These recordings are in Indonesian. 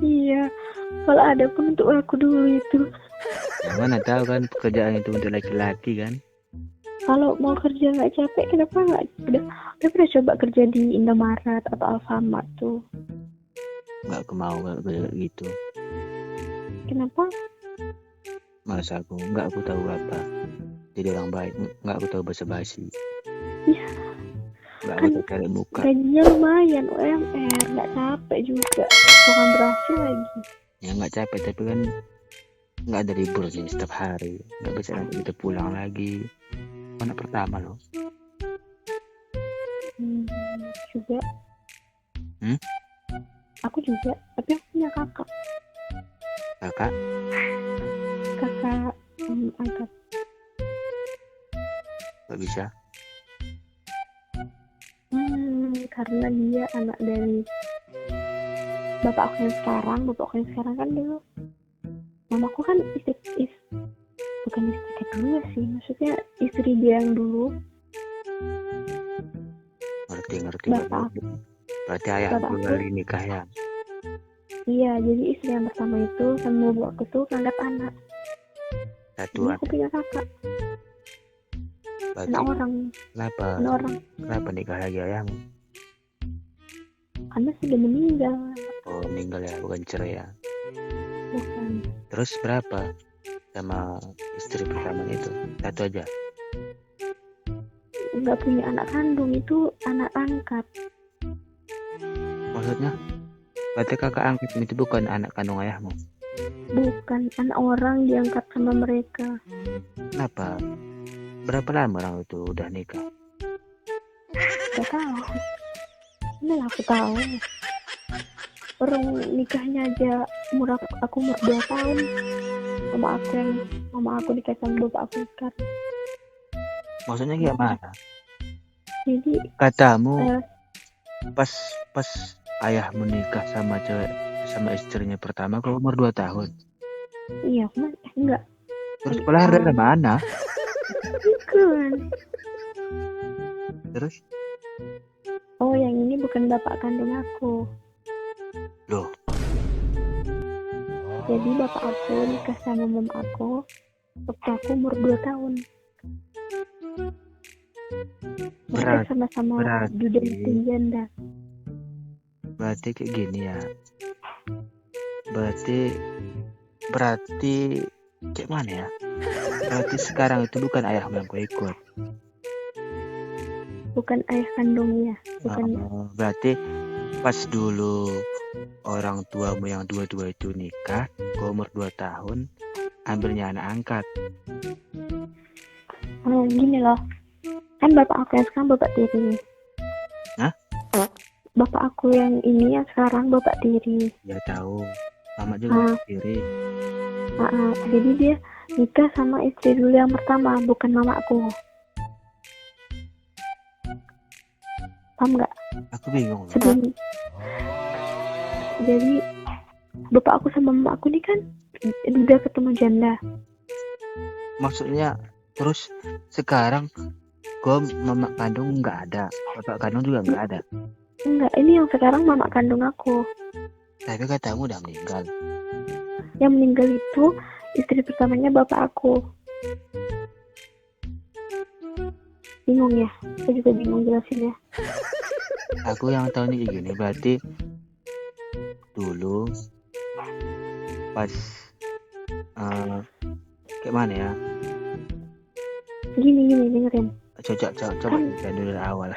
Iya, kalau ada pun untuk aku dulu itu. Ya mana tahu kan pekerjaan itu untuk laki-laki kan. Kalau mau kerja nggak capek, kenapa nggak udah pernah coba kerja di Indomaret atau Alfamart tuh? Nggak aku mau kayak gitu. Kenapa? Masa aku nggak aku tahu apa. Jadi orang baik nggak aku tahu basa-basi. Ya, Nggak aku kan tahu cari muka. gajinya lumayan, UMR, nggak capek juga. Bukan berhasil lagi. Ya nggak capek tapi kan nggak ada libur sih setiap hari. Nggak bisa nanti kita pulang lagi. Anak pertama loh. Juga. Hmm? Aku juga, tapi aku punya kakak. Kakak? Kakak angkat. Nggak bisa. Karena dia anak dari bapak aku yang sekarang kan dulu. Mamaku kan bukan istri kedua sih, maksudnya istri dia yang dulu. Ngerti. Bapak Berarti ayah kembali nikah ya? Iya, jadi istri yang pertama itu sama bapakku tuh ngangkat anak. Satu Jadi anak. aku punya kakak. Berarti Anak orang. Kenapa nikah lagi ayahmu? Karena sudah meninggal. Oh meninggal ya, bukan cerai ya? Bukan. Terus berapa sama istri pertama itu? Satu aja? Nggak punya anak kandung, itu anak angkat. Maksudnya? Berarti kakak angkat itu bukan anak kandung ayahmu? Bukan, anak orang diangkat sama mereka. Kenapa? Berapa lama orang itu udah nikah? Gak tahu. Ini aku tahu. Orang nikahnya aja aku umur 2 tahun. Mama aku nikah sama bapak aku sekarang. Maksudnya gimana? Jadi katamu pas ayah menikah sama istrinya pertama kau umur 2 tahun. Iya, enggak. Terus sekolah dari mana? Bukan. Terus? Oh, yang ini bukan bapak kandung aku. Loh. Jadi bapak aku nikah sama mama aku waktu aku umur 2 tahun. Mereka sama-sama duda janda. Berarti kayak gini ya. Berarti kayak mana ya? Berarti sekarang itu bukan ayahmu yang kau ikut. Bukan ayah kandungnya. Bukan. Berarti pas dulu orang tuamu yang dua-dua itu nikah, kau umur 2 tahun, ambilnya anak angkat. Gini loh. Kan bapak aku yang sekarang bapak tiri. Hah? Bapak aku yang ini yang sekarang bapak tiri. Ya tahu. Mama juga tiri. Jadi dia nikah sama istri dulu yang pertama, bukan mamaku. Paham nggak? Aku bingung. Jadi bapak aku sama mama aku ini kan udah ketemu janda. Maksudnya terus sekarang gue mama kandung nggak ada, bapak kandung juga nggak ada. Enggak, ini yang sekarang mama kandung aku. Tapi katamu udah meninggal. Yang meninggal itu istri pertamanya bapak aku. Bingung ya? Saya juga bingung jelasinnya. Aku yang tahu nih gini, berarti dulu pas kayak mana ya? Gini dengerin. Coba dulu dari awal.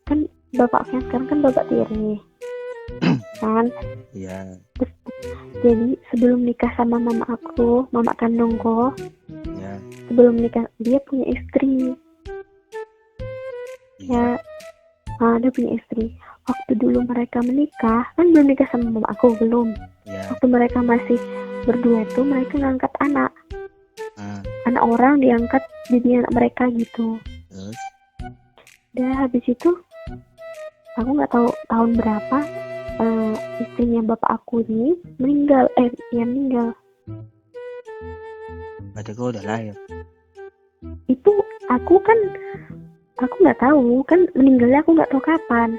Kan bapak yang sekarang kan bapak tiri. Kan? Iya. Jadi sebelum nikah sama mama aku, mama kandungku, ya. Sebelum nikah dia punya istri. Ya, dia punya istri. Waktu dulu mereka menikah, kan belum nikah sama mama aku, belum. Ya. Waktu mereka masih berdua itu mereka ngangkat anak. Anak orang diangkat jadi anak mereka gitu. Terus? Dan habis itu aku nggak tahu tahun berapa istrinya bapak aku ini meninggal. Meninggal. Berarti kau udah lahir. Itu aku nggak tahu kan, meninggalnya aku nggak tahu kapan.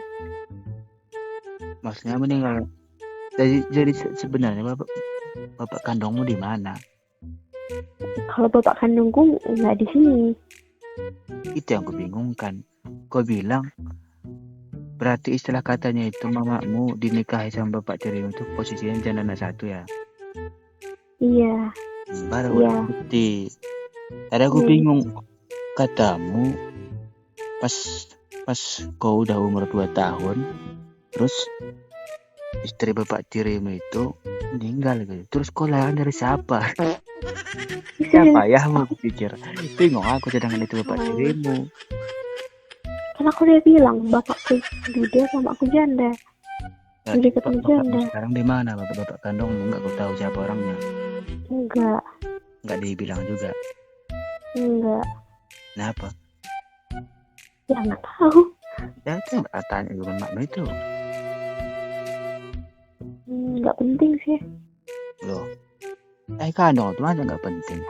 Maksudnya meninggal. Jadi sebenarnya bapak kandungmu di mana? Kalau bapak kandungku nggak di sini. Itu yang kubingungkan. Kau bilang berarti istilah katanya itu mamamu dinikahi sama bapak tirimu itu posisinya janda satu ya? Iya. Baru Iya. bukti. Tadi aku bingung. Katamu pas kau udah umur 2 tahun, terus istri bapak tirimu itu meninggal gitu. Terus kau lahir dari siapa? Siapa ya mau pikir? Bingung aku sedangkan itu bapak tirimu. Kan aku udah bilang bapakku duda sama aku janda. Jadi ketemu janda. Sekarang di mana bapak kandungmu? Enggak kau tahu siapa orangnya? Enggak dibilang juga. Enggak. Kenapa? Ya nggak tahu. Ya itu tanya juga makna itu. Nggak penting sih. Loh, kandung itu aja nggak penting.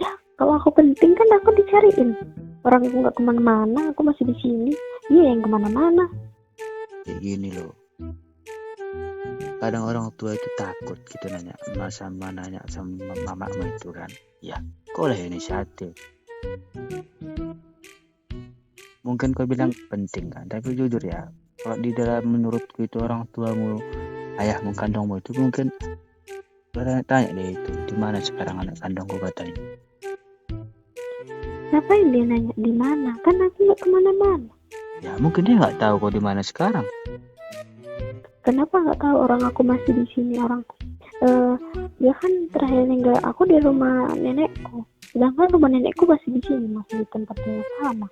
Ya kalau aku penting kan aku dicariin. Orang aku nggak kemana-mana, aku masih di sini. Dia yang kemana-mana. Kayak gini loh. Kadang orang tua itu takut gitu nanya sama mamamu itu kan. Ya, kau lah inisiatif. Mungkin kau bilang penting kan, tapi jujur ya, kalau di dalam menurutku itu orang tuamu, ayahmu kandungmu itu mungkin tanya deh itu di mana sekarang anak kandungku katanya. Ngapain dia nanya di mana? Kan aku nggak kemana-mana. Ya mungkin dia nggak tahu kau di mana sekarang. Kenapa nggak tahu orang aku masih di sini orang? Dia kan terakhir ninggal aku di rumah nenekku. Sedangkan rumah nenekku masih di sini, masih di tempat yang sama.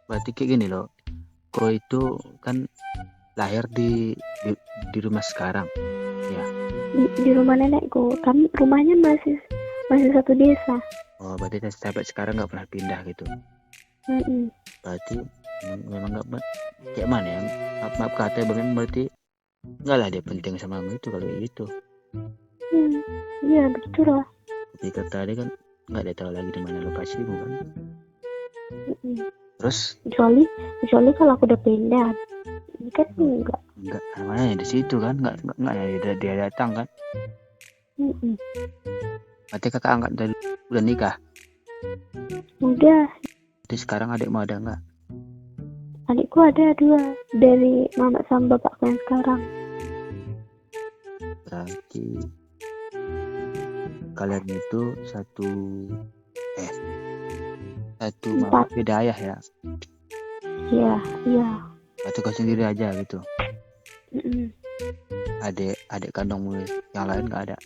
Berarti kayak gini loh. Kau itu kan lahir di rumah sekarang, ya? Di rumah nenekku. Kami rumahnya masih satu desa. Oh, berarti sampai sekarang nggak pernah pindah gitu. Berarti memang nggak kayak mana ya? Maaf kata bagaimana berarti nggak lah dia penting sama kamu itu kalau gitu. Iya betul lah. Tapi kata dia kan nggak ada tahu lagi di mana lokasimu kan. Terus? Kecuali kalau aku udah pindah, ini kan enggak namanya di situ kan nggak dia datang kan. Berarti kakak angkat udah nikah? Udah. Jadi sekarang adikmu ada nggak? Adikku ada 2 dari mama sama bapakku yang sekarang. Berarti kalian itu satu mama beda ayah ya? Iya. Berarti kau sendiri aja gitu? Adik kandungmu yang lain nggak ada?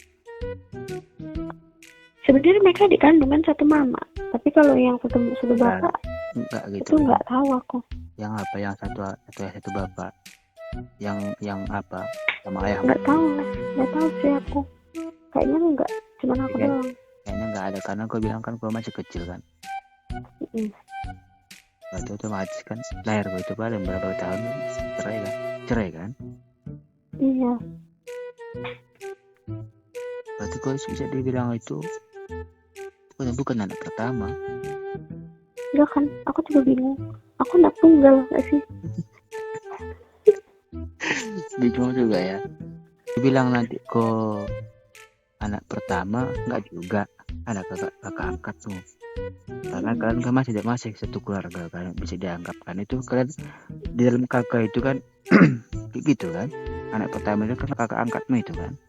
Sebenarnya mereka adik kandungan satu mama, tapi kalau yang satu bapak enggak gitu. Itu nggak tahu aku. Yang apa? Yang satu bapak? Yang apa? Sama ayah? Nggak tahu sih aku. Kayaknya enggak, cuma aku doang. Kayaknya nggak ada karena kau bilang kan kau masih kecil kan. Berarti otomatis kan lahir kau itu paling berapa tahun cerai kan? Iya. Berarti kau bisa dibilang itu bukan anak pertama. Enggak kan, aku juga bingung. Aku anak tunggal nggak sih? Bingung juga ya. Dibilang nanti kau anak pertama nggak juga, anak kakak angkat tuh. Karena kalian kan masih satu keluarga kan, bisa dianggap kan itu kalian di dalam kakak itu kan gitu kan. Anak pertama itu kan kakak angkatmu itu kan.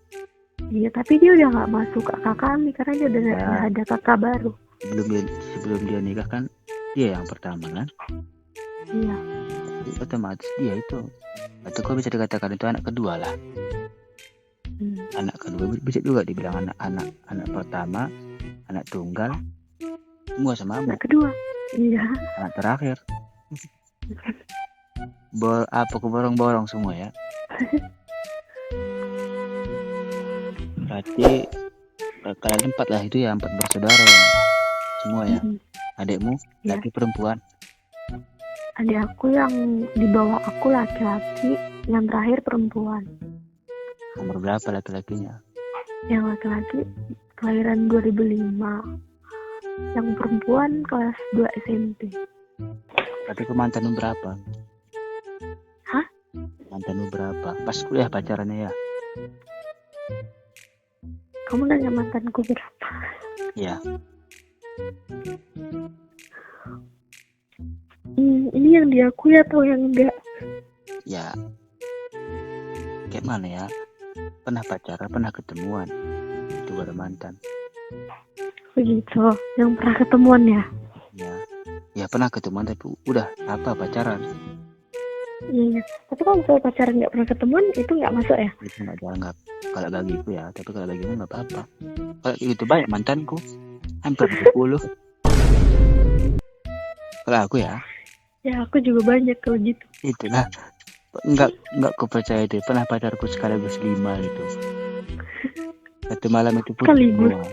Iya, tapi dia udah nggak masuk kakak kami karena dia udah ada kakak baru. Sebelum dia nikah kan dia yang pertama kan. Iya. Jadi otomatis dia itu, atau kau bisa dikatakan itu anak kedua lah. Anak kedua bisa juga dibilang anak pertama, anak tunggal, semua sama. Anak kedua. Iya. Anak terakhir. Keborong-borong semua ya. Berarti kalian 4 lah itu ya, 4 bersaudara ya semua ya. Adikmu laki perempuan? Adik aku yang di bawah aku laki-laki, yang terakhir perempuan. Nomor berapa laki-lakinya? Yang laki-laki kelahiran 2005, yang perempuan kelas 2 SMP. Tapi ke mantanmu berapa? Hah? Mantanmu berapa? Pas kuliah pacarannya ya? Kamu nanya mantanku berapa? Iya. Ini yang diakui atau yang enggak? Ya. Kayak mana ya? Pernah pacaran, pernah ketemuan. Itu baru mantan. Begitu, yang pernah ketemuan ya? Ya pernah ketemuan tapi udah apa pacaran. Iya, tapi kalau misalnya pacaran nggak pernah ketemuan itu nggak masuk ya? Itu nggak dianggap kalau bagiku ya, tapi kalau bagimu nggak apa-apa. Kalau itu banyak mantanku, hampir 20. Kalau aku ya, Ya aku juga banyak kalau gitu. itulah nggak ku percaya itu. Pernah pacarku sekaligus 5 gitu. Satu malam itu putus Sekaligus. semua.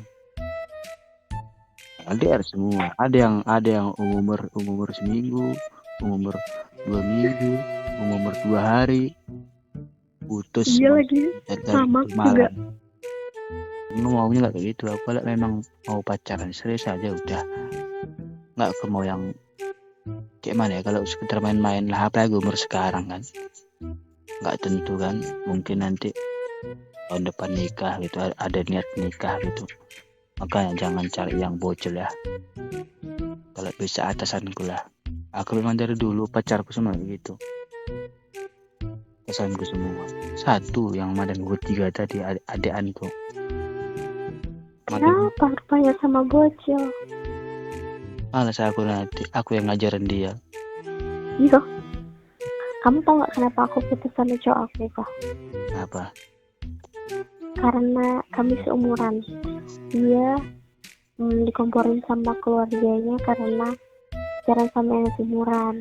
LDR semua. Ada yang umur seminggu, umur 2 minggu, umur 2 hari. Putus Iya lagi, sama aku juga. Maunya nggak kayak gitu. Aku kalau memang mau pacaran serius aja udah. Nggak ke mau yang kayak mana ya, kalau sekedar main-main lah, apalagi umur sekarang kan. Nggak tentu kan, mungkin nanti tahun depan nikah gitu, ada niat nikah gitu. Makanya jangan cari yang bocil ya. Kalau bisa atasanku lah. Aku memang dari dulu pacarku semua gitu. Atasanku semua. Satu yang madang gue 3 tadi adeanku. Kenapa rupanya sama bocil? Malas aku nanti, aku yang ngajarin dia. Iya. Kamu tau gak kenapa aku putus sama cowok aku kok? Kenapa? Karena kami seumuran. Dia dikomporin sama keluarganya karena pacaran sama yang seumuran.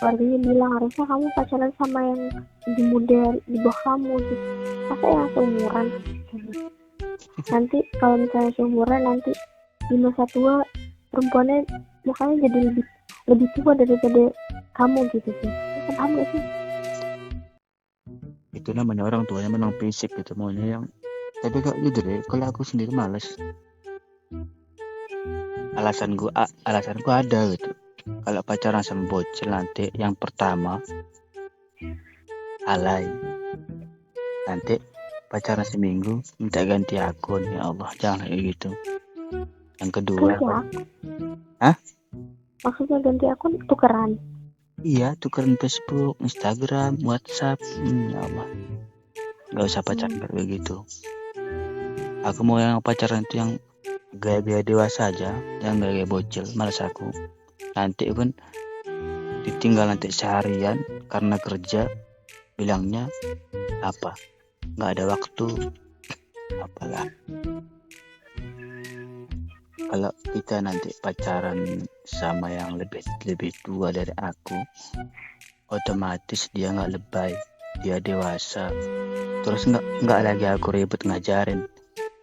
Keluarganya bilang harusnya kamu pacaran sama yang lebih muda di bawah kamu gitu. Masa yang seumuran? Nanti kalau misalnya seumuran nanti di masa tua perempuannya mukanya jadi lebih tua daripada kamu gitu sih. Paham gak sih? Itu namanya orang tuanya memang fisik gitu, maunya yang. Tapi kok jujur ya, kalau aku sendiri malas. Alasanku ada gitu. Kalau pacaran sama bocil nanti yang pertama alay. Nanti pacaran seminggu minta ganti akun, ya Allah jangan kayak gitu. Yang kedua, Ganti akun? Hah? Maksudnya ganti akun tukeran? Iya, tukeran Facebook, Instagram, WhatsApp. Ya Allah, nggak usah pacaran kayak gitu. Aku mau yang pacaran itu yang gaya-gaya dewasa aja, jangan gaya bocil. Malas aku. Nanti pun ditinggal nanti seharian karena kerja, bilangnya apa? Nggak ada waktu. Apalah. Kalau kita nanti pacaran sama yang lebih tua dari aku, otomatis dia nggak lebay, dia dewasa. Terus nggak lagi aku ribet ngajarin.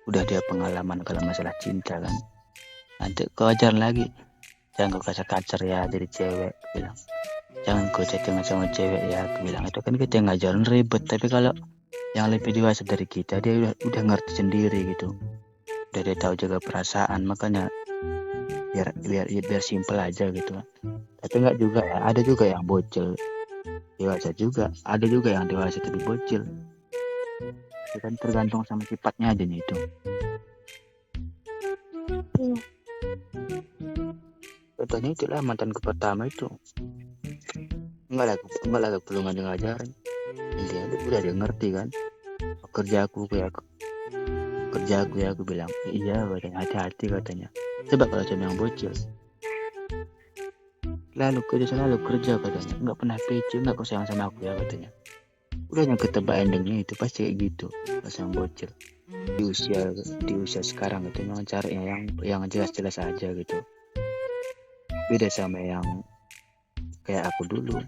Udah dia pengalaman kalau masalah cinta kan. Nanti kau ajarin lagi, jangan kau kacar ya jadi cewek, bilang. Jangan kau chatting sama cewek ya, aku bilang. Itu kan kita ngajarin ribet. Tapi kalau yang lebih dewasa dari kita, dia udah ngerti sendiri gitu. Udah dia tahu jaga perasaan, makanya biar simple aja gitu. Tapi nggak juga ya, ada juga yang bocil dewasa juga, ada juga yang dewasa tapi bocil. Itu kan tergantung sama sifatnya aja nih itu. Iya. Contohnya itulah mantanku pertama itu. Enggak lah perlu ngajarin. Dia udah dia ngerti kan. Kerja aku ya, aku bilang iya, katanya hati-hati katanya. Coba kalau cuma yang bocil, selalu kerja katanya, nggak pernah PC, nggak kau sayang sama aku ya katanya. Udah yang ketebak endingnya itu pasti kayak gitu pas yang bocil. Di usia sekarang itu memang cari yang jelas-jelas aja gitu. Beda sama yang kayak aku dulu.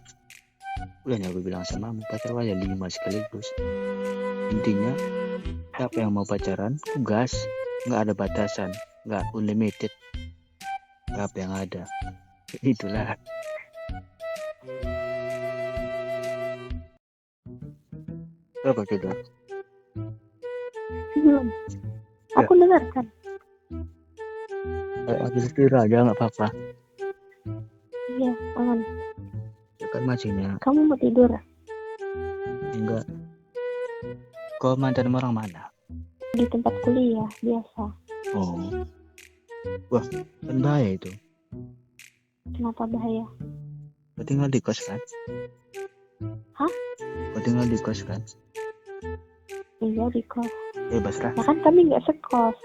Udah aku bilang sama kamu, pacar aja 5 sekaligus. Intinya siapa yang mau pacaran, gas, nggak ada batasan, nggak unlimited, apa yang ada, itulah. Apa tidur? Belum. Aku dengarkan. Habis tidur aja nggak apa-apa. Iya, aman. Ya kan majinya Kamu mau tidur? enggak. Kau mantan orang mana? Di tempat kuliah, biasa. Oh. Wah, kan bahaya itu. Kenapa bahaya? Kau tinggal di kos kan? Hah? Kau tinggal di kos kan? Iya, di kos. Bebas lah. Ya kan kami nggak sekos.